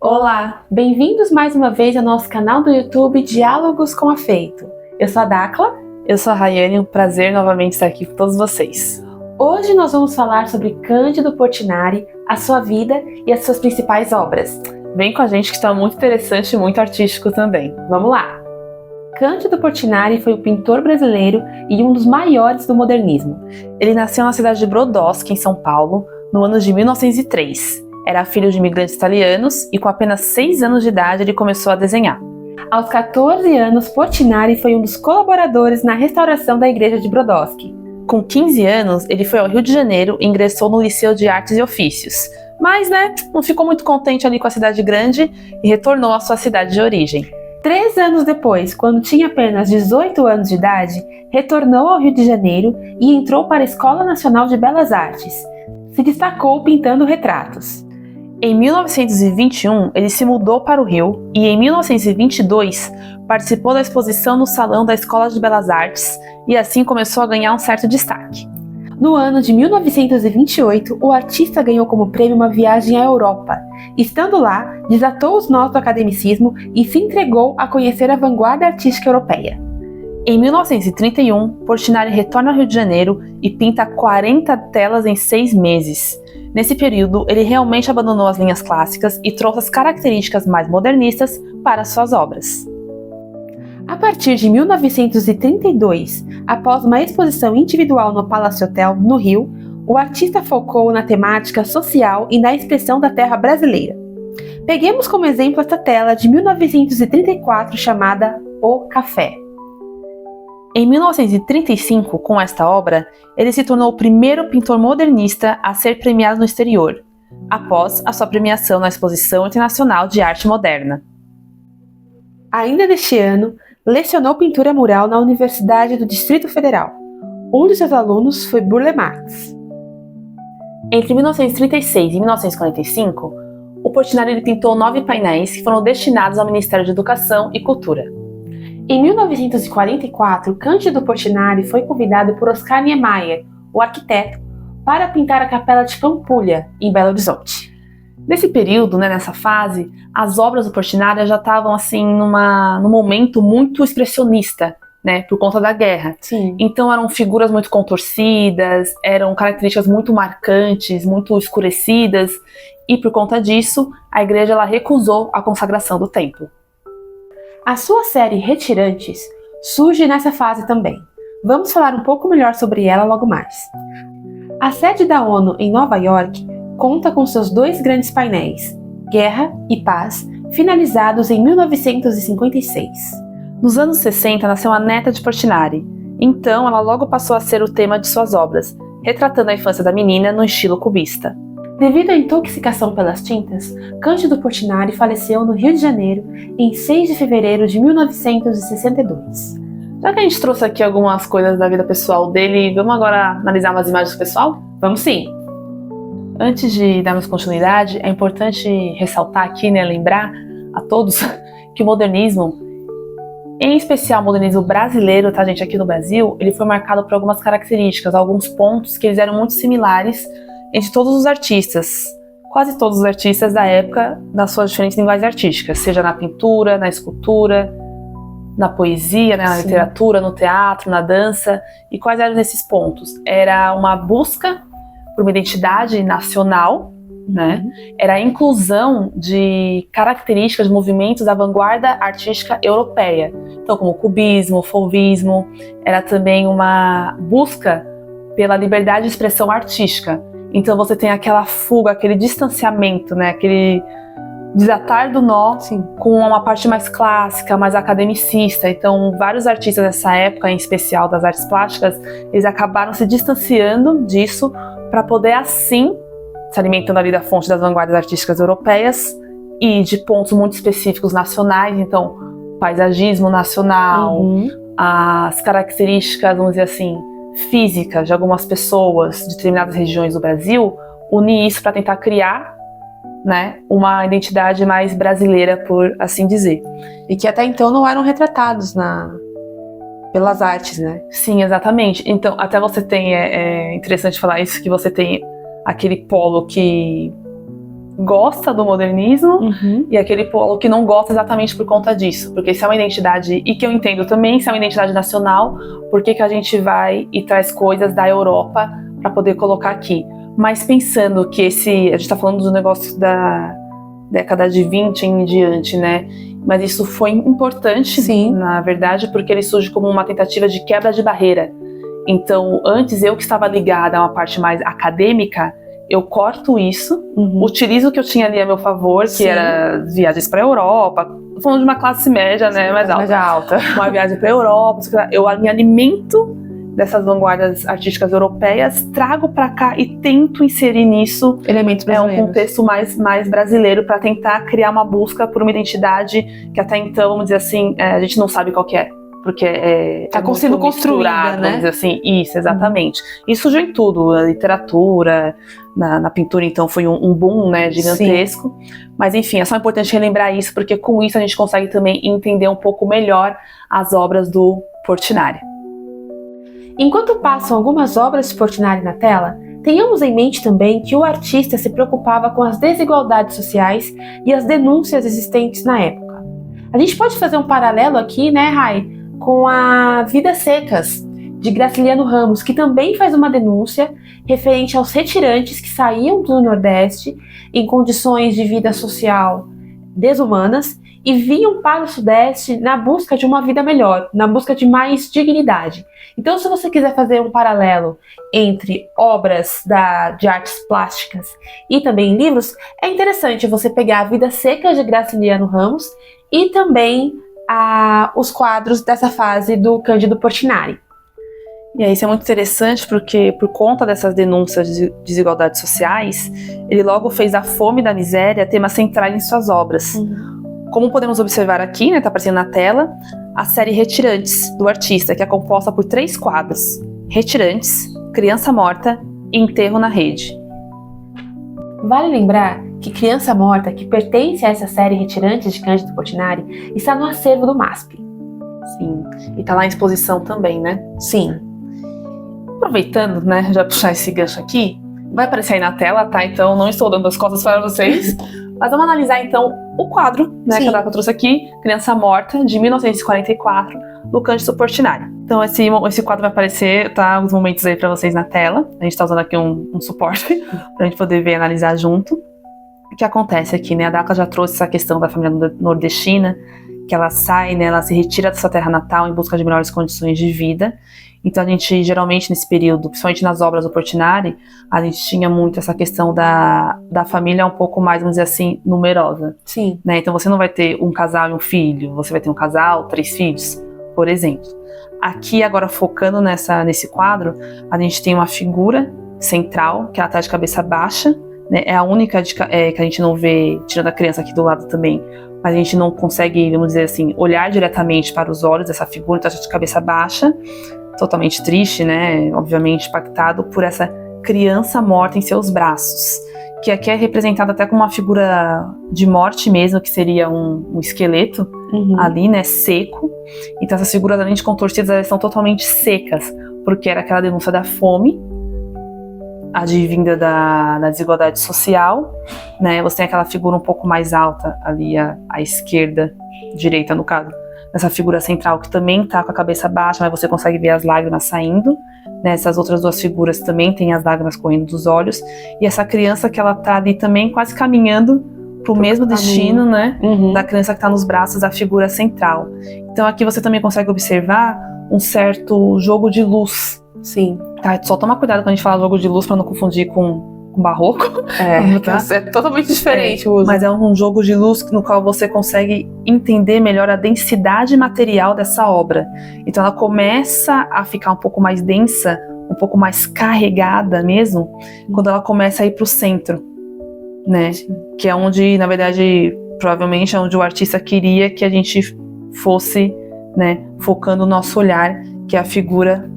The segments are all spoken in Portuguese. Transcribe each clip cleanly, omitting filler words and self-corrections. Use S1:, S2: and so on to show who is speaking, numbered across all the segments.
S1: Olá, bem-vindos mais uma vez ao nosso canal do YouTube Diálogos com Afeito. Eu sou a Dakla.
S2: Eu sou a Rayane, um prazer novamente estar aqui com todos vocês.
S1: Hoje nós vamos falar sobre Cândido Portinari, a sua vida e as suas principais obras.
S2: Vem com a gente que está muito interessante e muito artístico também.
S1: Vamos lá! Cândido Portinari foi um pintor brasileiro e um dos maiores do modernismo.
S2: Ele nasceu na cidade de Brodowski, em São Paulo, no ano de 1903. Era filho de imigrantes italianos e com apenas 6 anos de idade ele começou a desenhar.
S1: Aos 14 anos, Portinari foi um dos colaboradores na restauração da igreja de Brodowski.
S2: Com 15 anos, ele foi ao Rio de Janeiro e ingressou no Liceu de Artes e Ofícios. Mas, não ficou muito contente ali com a cidade grande e retornou à sua cidade de origem.
S1: 3 anos depois, quando tinha apenas 18 anos de idade, retornou ao Rio de Janeiro e entrou para a Escola Nacional de Belas Artes. Se destacou pintando retratos.
S2: Em 1921, ele se mudou para o Rio e, em 1922, participou da exposição no Salão da Escola de Belas Artes e assim começou a ganhar um certo destaque.
S1: No ano de 1928, o artista ganhou como prêmio uma viagem à Europa. Estando lá, desatou os nós do academicismo e se entregou a conhecer a vanguarda artística europeia.
S2: Em 1931, Portinari retorna ao Rio de Janeiro e pinta 40 telas em 6 meses. Nesse período, ele realmente abandonou as linhas clássicas e trouxe as características mais modernistas para suas obras.
S1: A partir de 1932, após uma exposição individual no Palace Hotel, no Rio, o artista focou na temática social e na expressão da terra brasileira. Peguemos como exemplo esta tela de 1934 chamada O Café.
S2: Em 1935, com esta obra, ele se tornou o primeiro pintor modernista a ser premiado no exterior, após a sua premiação na Exposição Internacional de Arte Moderna.
S1: Ainda neste ano, lecionou pintura mural na Universidade do Distrito Federal. Um de seus alunos foi Burle Marx.
S2: Entre 1936 e 1945, o Portinari pintou 9 painéis que foram destinados ao Ministério de Educação e Cultura.
S1: Em 1944, Cândido Portinari foi convidado por Oscar Niemeyer, o arquiteto, para pintar a Capela de Pampulha, em Belo Horizonte.
S2: Nesse período, nessa fase, as obras do Portinari já estavam num momento muito expressionista, por conta da guerra.
S1: Sim.
S2: Então eram figuras muito contorcidas, eram características muito marcantes, muito escurecidas, e por conta disso, a igreja ela recusou a consagração do templo.
S1: A sua série Retirantes surge nessa fase também. Vamos falar um pouco melhor sobre ela logo mais. A sede da ONU em Nova York conta com seus 2 grandes painéis, Guerra e Paz, finalizados em 1956.
S2: Nos anos 60 nasceu a neta de Portinari, então ela logo passou a ser o tema de suas obras, retratando a infância da menina no estilo cubista.
S1: Devido à intoxicação pelas tintas, Cândido Portinari faleceu no Rio de Janeiro em 6 de fevereiro de 1962.
S2: Já que a gente trouxe aqui algumas coisas da vida pessoal dele, vamos agora analisar umas imagens do pessoal?
S1: Vamos sim!
S2: Antes de darmos continuidade, é importante ressaltar aqui, lembrar a todos que o modernismo, em especial o modernismo brasileiro, tá gente, aqui no Brasil, ele foi marcado por algumas características, alguns pontos que eles eram muito similares entre todos os artistas, quase todos os artistas da época, nas suas diferentes linguagens artísticas, seja na pintura, na escultura, na poesia, na literatura, no teatro, na dança. E quais eram esses pontos? Era uma busca por uma identidade nacional, Era a inclusão de características de movimentos da vanguarda artística europeia. Então, como o cubismo, o fauvismo, era também uma busca pela liberdade de expressão artística. Então você tem aquela fuga, aquele distanciamento, aquele desatar do nó com uma parte mais clássica, mais academicista. Então vários artistas dessa época, em especial das artes plásticas, eles acabaram se distanciando disso para poder assim, se alimentando ali da fonte das vanguardas artísticas europeias e de pontos muito específicos nacionais. Então paisagismo nacional, as características, vamos dizer assim, físicas de algumas pessoas de determinadas regiões do Brasil, unir isso para tentar criar uma identidade mais brasileira, por assim dizer.
S1: E que até então não eram retratados pelas artes,
S2: Sim, exatamente. Então, até você tem, é interessante falar isso, que você tem aquele polo que gosta do modernismo e aquele polo que não gosta exatamente por conta disso. Porque se é uma identidade, e que eu entendo também, se é uma identidade nacional, por que a gente vai e traz coisas da Europa para poder colocar aqui? Mas pensando que a gente está falando do negócio da década de 20 em diante, né? Mas isso foi importante, na verdade, porque ele surge como uma tentativa de quebra de barreira. Então, antes eu que estava ligada a uma parte mais acadêmica, eu corto isso, utilizo o que eu tinha ali a meu favor, que era viagens para a Europa, falando de uma classe média, né, mais alta. Uma viagem para a Europa, eu me alimento dessas vanguardas artísticas europeias, trago para cá e tento inserir nisso
S1: elementos brasileiros.
S2: Um contexto mais brasileiro para tentar criar uma busca por uma identidade que até então, vamos dizer assim, a gente não sabe qual que é. Porque
S1: está sendo construída, né?
S2: Dizer assim, isso, exatamente. Isso surgiu em tudo, a literatura, na pintura, então foi um boom, né, gigantesco. Mas enfim, é só importante relembrar isso, porque com isso a gente consegue também entender um pouco melhor as obras do Portinari.
S1: Enquanto passam algumas obras de Portinari na tela, tenhamos em mente também que o artista se preocupava com as desigualdades sociais e as denúncias existentes na época. A gente pode fazer um paralelo aqui, né, Rai, com a Vidas Secas, de Graciliano Ramos, que também faz uma denúncia referente aos retirantes que saíam do Nordeste em condições de vida social desumanas e vinham para o Sudeste na busca de uma vida melhor, na busca de mais dignidade. Então, se você quiser fazer um paralelo entre obras de artes plásticas e também livros, é interessante você pegar a Vidas Secas de Graciliano Ramos e também os quadros dessa fase do Cândido Portinari.
S2: E aí isso é muito interessante porque, por conta dessas denúncias de desigualdades sociais, ele logo fez a fome e da miséria tema central em suas obras. Como podemos observar aqui, né, tá aparecendo na tela, a série Retirantes, do artista, que é composta por 3 quadros: Retirantes, Criança Morta e Enterro na Rede.
S1: Vale lembrar que Criança Morta, que pertence a essa série Retirantes de Cândido Portinari, está no acervo do MASP.
S2: Sim, e tá lá em exposição também, né?
S1: Sim.
S2: Aproveitando, né, já puxar esse gancho aqui, vai aparecer aí na tela, tá? Então não estou dando as costas para vocês, mas vamos analisar então o quadro, né, que eu trouxe aqui, Criança Morta, de 1944, do Cândido Portinari. Então esse quadro vai aparecer, tá, alguns momentos aí para vocês na tela. A gente tá usando aqui um suporte pra gente poder ver e analisar junto. O que acontece aqui, né? A Dacla já trouxe essa questão da família nordestina, que ela sai, né, ela se retira da sua terra natal em busca de melhores condições de vida. Então a gente, geralmente nesse período, principalmente nas obras do Portinari, a gente tinha muito essa questão da família um pouco mais, vamos dizer assim, numerosa.
S1: Sim.
S2: Né? Então você não vai ter um casal e um filho, você vai ter um casal, 3 filhos, por exemplo. Aqui, agora focando nesse quadro, a gente tem uma figura central, que ela está de cabeça baixa, né? É a única que a gente não vê, tirando a criança aqui do lado também, mas a gente não consegue, vamos dizer assim, olhar diretamente para os olhos dessa figura, então de cabeça baixa, totalmente triste, né? Obviamente impactado por essa criança morta em seus braços, que aqui é representada até como uma figura de morte mesmo, que seria um esqueleto ali, né, seco. Então essas figuras, além de contorcidas, elas são totalmente secas, porque era aquela denúncia da fome, advinda da desigualdade social, né? Você tem aquela figura um pouco mais alta ali à esquerda, direita no caso, essa figura central que também tá com a cabeça baixa, mas você consegue ver as lágrimas saindo, né? Essas outras 2 figuras também têm as lágrimas correndo dos olhos, e essa criança que ela tá ali também quase caminhando pro mesmo destino, né? Da criança que tá nos braços da figura central. Então aqui você também consegue observar um certo jogo de luz.
S1: Sim.
S2: Tá, só toma cuidado quando a gente fala jogo de luz para não confundir com barroco.
S1: É totalmente diferente o uso.
S2: Mas é um jogo de luz no qual você consegue entender melhor a densidade material dessa obra. Então ela começa a ficar um pouco mais densa, um pouco mais carregada mesmo, quando ela começa a ir para o centro, né? Que é onde, na verdade, provavelmente é onde o artista queria que a gente fosse, né, focando o nosso olhar, que é a figura,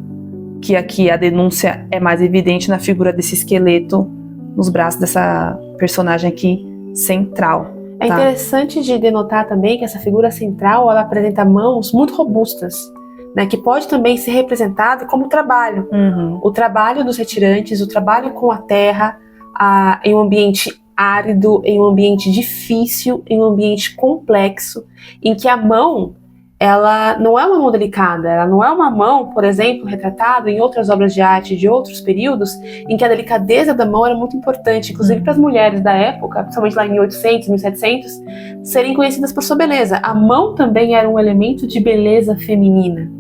S2: que aqui a denúncia é mais evidente na figura desse esqueleto nos braços dessa personagem aqui central.
S1: É interessante de denotar também que essa figura central, ela apresenta mãos muito robustas, né, que pode também ser representada como trabalho. O trabalho dos retirantes, o trabalho com a terra, em um ambiente árido, em um ambiente difícil, em um ambiente complexo, em que a mão, ela não é uma mão delicada, ela não é uma mão, por exemplo, retratada em outras obras de arte de outros períodos, em que a delicadeza da mão era muito importante, inclusive para as mulheres da época, principalmente lá em 1800, 1700, serem conhecidas por sua beleza. A mão também era um elemento de beleza feminina.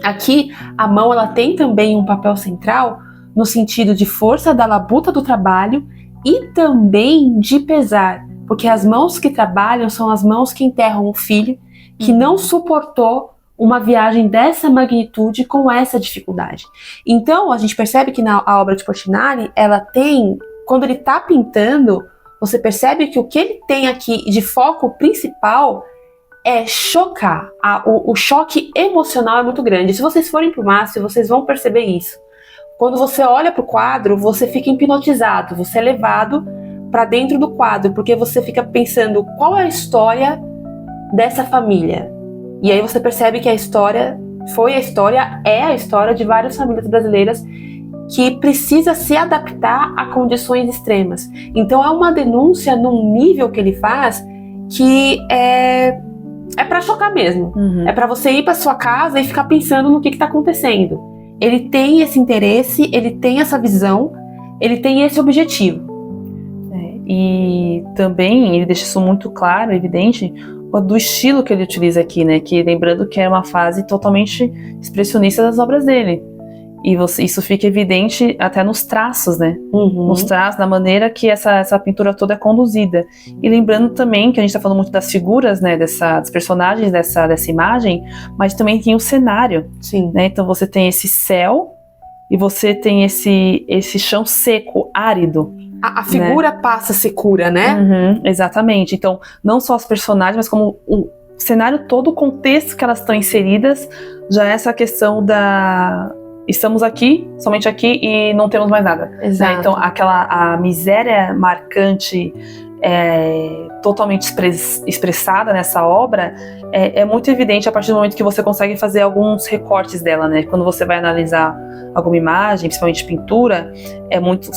S1: Aqui, a mão ela tem também um papel central no sentido de força da labuta do trabalho e também de pesar, porque as mãos que trabalham são as mãos que enterram o filho que não suportou uma viagem dessa magnitude com essa dificuldade. Então, a gente percebe que na obra de Portinari, ela tem, quando ele está pintando, você percebe que o que ele tem aqui de foco principal é chocar. O choque emocional é muito grande. Se vocês forem para o Márcio, vocês vão perceber isso. Quando você olha para o quadro, você fica hipnotizado, você é levado para dentro do quadro, porque você fica pensando qual é a história dessa família. E aí você percebe que a história é a história de várias famílias brasileiras que precisa se adaptar a condições extremas. Então é uma denúncia num nível que ele faz que é para chocar mesmo. É para você ir para sua casa e ficar pensando no que está acontecendo. Ele tem esse interesse, ele tem essa visão, ele tem esse objetivo.
S2: E também ele deixa isso muito claro, evidente, do estilo que ele utiliza aqui, né? Que lembrando que é uma fase totalmente expressionista das obras dele. E isso fica evidente até nos traços, né? Nos traços, na maneira que essa pintura toda é conduzida. E lembrando também que a gente está falando muito das figuras, né? Dos personagens dessa imagem, mas também tem o cenário.
S1: Sim.
S2: Né? Então você tem esse céu e você tem esse chão seco, árido.
S1: A figura, né? Passa secura, né?
S2: Exatamente. Então, não só os personagens, mas como o cenário todo, o contexto que elas estão inseridas, já é essa questão da... Estamos aqui, somente aqui, e não temos mais nada.
S1: Exato.
S2: Né? Então, a miséria marcante, totalmente expressada nessa obra, é muito evidente a partir do momento que você consegue fazer alguns recortes dela, né? Quando você vai analisar alguma imagem, principalmente pintura, é muito...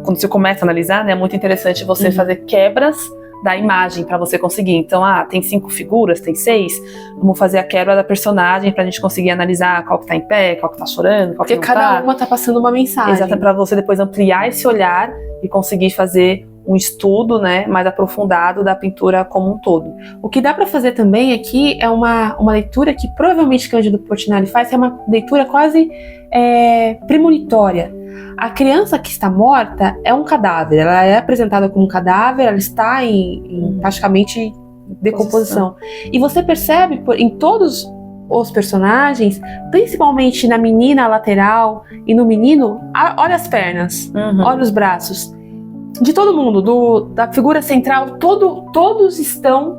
S2: Quando você começa a analisar, né, é muito interessante você fazer quebras da imagem para você conseguir. Então, tem 5 figuras, tem 6, vamos fazer a quebra da personagem pra gente conseguir analisar qual que tá em pé, qual que tá chorando, qual que não tá.
S1: Porque cada uma tá passando uma mensagem.
S2: Exato, pra você depois ampliar esse olhar e conseguir fazer um estudo, né, mais aprofundado da pintura como um todo.
S1: O que dá para fazer também aqui é uma leitura que provavelmente Cândido Portinari faz, que é uma leitura quase premonitória. A criança que está morta é um cadáver, ela é apresentada como um cadáver, ela está em praticamente decomposição. E você percebe em todos os personagens, principalmente na menina lateral e no menino, olha as pernas, olha os braços. De todo mundo, da figura central, todos estão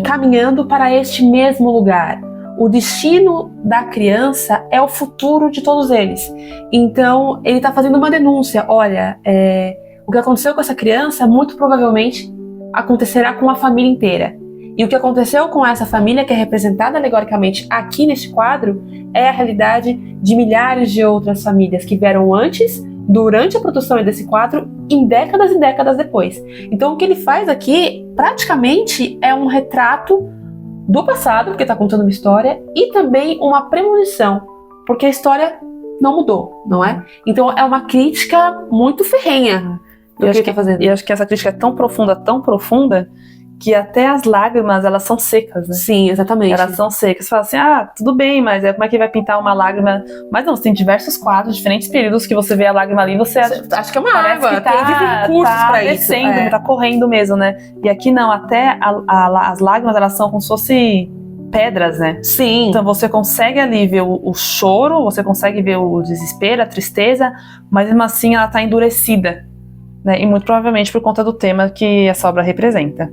S1: caminhando para este mesmo lugar. O destino da criança é o futuro de todos eles. Então, ele está fazendo uma denúncia. Olha, o que aconteceu com essa criança, muito provavelmente, acontecerá com a família inteira. E o que aconteceu com essa família, que é representada alegoricamente aqui neste quadro, é a realidade de milhares de outras famílias que vieram antes, durante a produção desse quadro, em décadas e décadas depois. Então, o que ele faz aqui, praticamente, é um retrato do passado, porque está contando uma história, e também uma premonição, porque a história não mudou, não é? Então é uma crítica muito ferrenha do que ele está fazendo.
S2: E eu acho que essa crítica é tão profunda, que até as lágrimas, elas são secas, né?
S1: Sim, exatamente.
S2: Elas são secas. Você fala assim, tudo bem, mas como é que vai pintar uma lágrima? Mas não, você tem diversos quadros, diferentes períodos que você vê a lágrima ali, você
S1: acha que é uma água,
S2: que tem recursos pra descendo, isso. Tá correndo mesmo, né? E aqui não, até as lágrimas, elas são como se fossem pedras, né?
S1: Sim.
S2: Então você consegue ali ver o choro, você consegue ver o desespero, a tristeza, mas mesmo assim ela tá endurecida, né? E muito provavelmente por conta do tema que essa obra representa.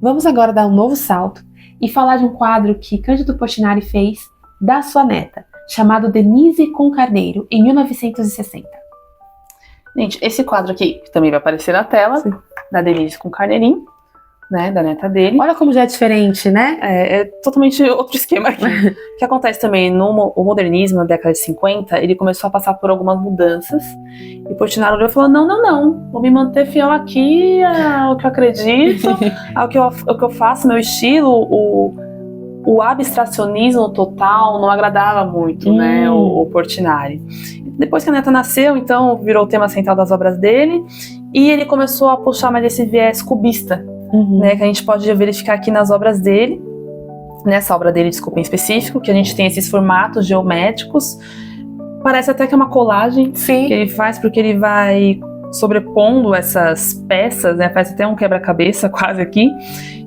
S1: Vamos agora dar um novo salto e falar de um quadro que Cândido Portinari fez da sua neta, chamado Denise com Carneiro, em 1960.
S2: Gente, esse quadro aqui, que também vai aparecer na tela, da Denise com Carneirinho, né, da neta dele.
S1: Olha como já é diferente, né?
S2: É totalmente outro esquema aqui. O que acontece também, o modernismo, na década de 50, ele começou a passar por algumas mudanças, e Portinari olhou e falou, não, vou me manter fiel aqui ao que eu acredito, ao que eu faço, meu estilo, o abstracionismo total não agradava muito, né, o Portinari. Depois que a neta nasceu, então, virou o tema central das obras dele, e ele começou a puxar mais esse viés cubista, né, que a gente pode verificar aqui nas obras dele, nessa obra dele, desculpa, em específico, que a gente tem esses formatos geométricos. Parece até que é uma colagem.
S1: Sim.
S2: Que ele faz, porque ele vai sobrepondo essas peças, né, faz até um quebra-cabeça quase aqui.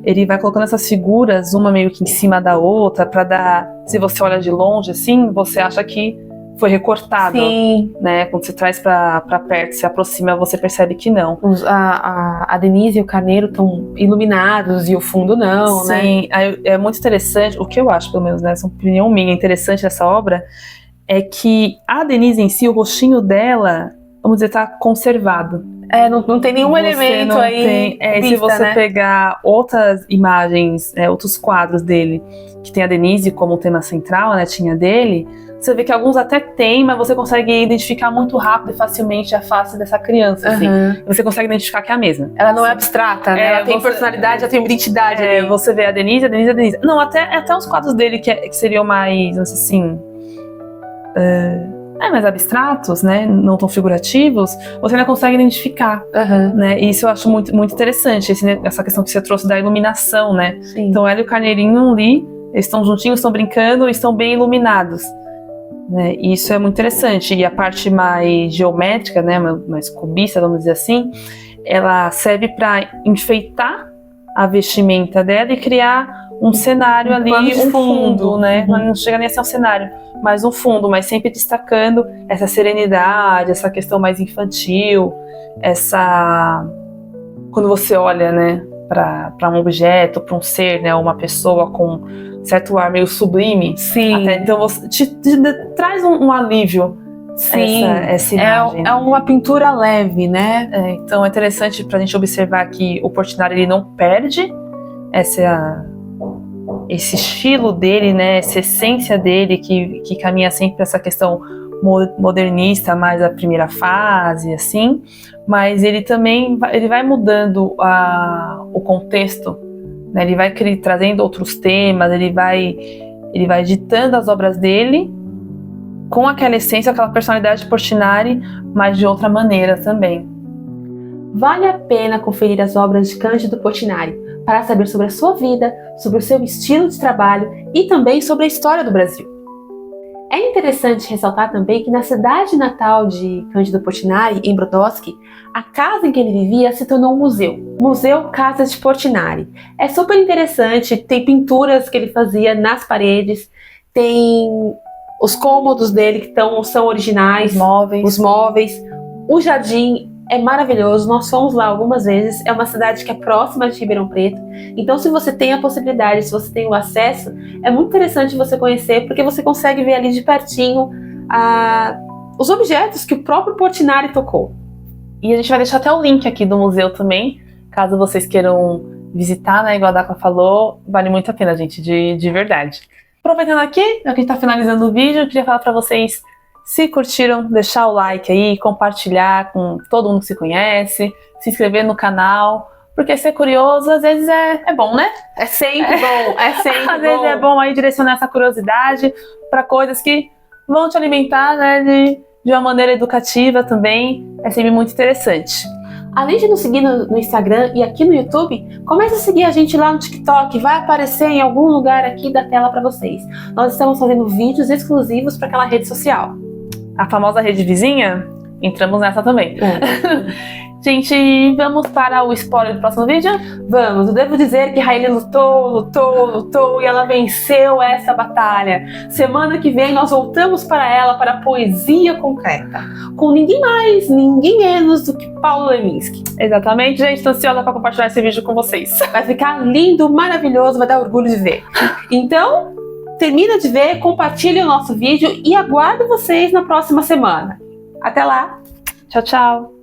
S2: Ele vai colocando essas figuras, uma meio que em cima da outra, para dar, se você olha de longe assim, você acha que foi recortado.
S1: Sim.
S2: Né? Quando você traz pra perto, se aproxima, você percebe que não.
S1: A Denise e o Carneiro estão iluminados e o fundo não, né?
S2: Sim, é muito interessante, o que eu acho, pelo menos, né, essa opinião minha, interessante dessa obra, é que a Denise em si, o rostinho dela, vamos dizer, tá conservado.
S1: Não tem nenhum elemento aí.
S2: Se você pegar outras imagens, outros quadros dele, que tem a Denise como tema central, a netinha dele, você vê que alguns até tem, mas você consegue identificar muito rápido e facilmente a face dessa criança, assim. Você consegue identificar que é a mesma.
S1: Ela não é abstrata, né? Ela tem personalidade, ela tem identidade ali.
S2: Você vê a Denise. Não, até os quadros dele que seriam mais, não sei assim, mais abstratos, né? Não tão figurativos, você ainda consegue identificar, né? E isso eu acho muito, muito interessante, essa questão que você trouxe da iluminação, né?
S1: Sim.
S2: Então ela e o Carneirinho ali, eles estão juntinhos, estão brincando, estão bem iluminados. Né, e isso é muito interessante. E a parte mais geométrica, né, mais cubista, vamos dizer assim, ela serve para enfeitar a vestimenta dela e criar um cenário ali, um fundo, né? Não chega nem a ser um cenário, mas um fundo, mas sempre destacando essa serenidade, essa questão mais infantil, quando você olha, né, para um objeto, para um ser, né, uma pessoa com certo ar meio sublime.
S1: Sim.
S2: Então você te traz um alívio.
S1: Sim.
S2: Essa imagem.
S1: É uma pintura leve, né?
S2: Então é interessante pra gente observar que o Portinari, ele não perde esse estilo dele, né, essa essência dele que caminha sempre para essa questão modernista, mais a primeira fase, assim, mas ele também ele vai mudando o contexto, né, ele vai trazendo outros temas, ele vai editando as obras dele com aquela essência, aquela personalidade de Portinari, mas de outra maneira também.
S1: Vale a pena conferir as obras de Cândido Portinari para saber sobre a sua vida, sobre o seu estilo de trabalho e também sobre a história do Brasil. É interessante ressaltar também que na cidade natal de Cândido Portinari, em Brodowski, a casa em que ele vivia se tornou um museu. Museu Casa de Portinari. É super interessante, tem pinturas que ele fazia nas paredes, tem os cômodos dele que são originais, os móveis. O jardim é maravilhoso, nós fomos lá algumas vezes, é uma cidade que é próxima de Ribeirão Preto, então se você tem a possibilidade, se você tem o acesso, é muito interessante você conhecer, porque você consegue ver ali de pertinho os objetos que o próprio Portinari tocou.
S2: E a gente vai deixar até o link aqui do museu também, caso vocês queiram visitar, né, igual a Daca falou, vale muito a pena, gente, de verdade. Aproveitando aqui, a gente tá finalizando o vídeo, eu queria falar para vocês, se curtiram, deixar o like aí, compartilhar com todo mundo que se conhece, se inscrever no canal, porque ser curioso às vezes é bom, né?
S1: É sempre bom, é sempre bom.
S2: Às vezes é bom aí direcionar essa curiosidade para coisas que vão te alimentar, né, de uma maneira educativa também, é sempre muito interessante.
S1: Além de nos seguir no Instagram e aqui no YouTube, comece a seguir a gente lá no TikTok, vai aparecer em algum lugar aqui da tela para vocês. Nós estamos fazendo vídeos exclusivos para aquela rede social.
S2: A famosa rede vizinha, entramos nessa também. Gente, vamos para o spoiler do próximo vídeo?
S1: Vamos, eu devo dizer que Raeli lutou e ela venceu essa batalha. Semana que vem nós voltamos para ela, para a poesia concreta, com ninguém mais, ninguém menos do que Paulo Leminski.
S2: Exatamente, gente, estou ansiosa para compartilhar esse vídeo com vocês.
S1: Vai ficar lindo, maravilhoso, vai dar orgulho de ver. Então, termina de ver, compartilhe o nosso vídeo e aguardo vocês na próxima semana. Até lá!
S2: Tchau, tchau!